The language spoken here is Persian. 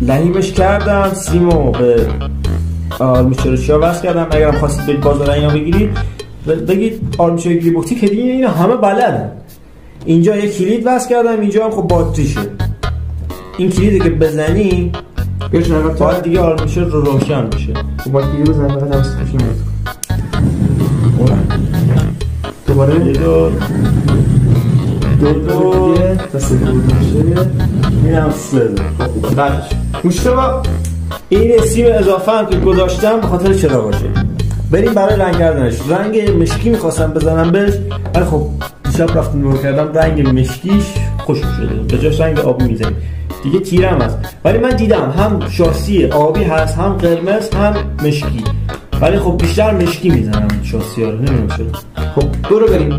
لحیمش کردم، سیمو به آرمیچرشیا وصل کردم. اگرم خواستید برید بازار اینا بگیرید بگید آرمیچر گیری بوکتی که دیگه اینا همه بلدن. اینجا یه کلید وصل کردم، اینجا هم خب باتریشه. این کلیدی که بزنی باید دیگه آرمیچر رو روشن میشه. خب باید گیری بزنی فقط دست خوشی میاد. دوباره یه دو دست میشه. اینم سه. بعدش مشتبه این سیم اضافه هم که گذاشتم به خاطر چرا باشه. بریم برای رنگ کردنش. رنگ مشکی میخواستم بزنم بهش، ولی خب دیشب رفتم نور کردم رنگ مشکیش خوشم شده، به جاش رنگ آبی میزنیم دیگه. تیرم هست ولی من دیدم هم شاسی آبی هست هم قرمز هم مشکی، ولی خب بیشتر مشکی میزنم شاسی ها رو، نمیدونم چرا. خب برو بریم.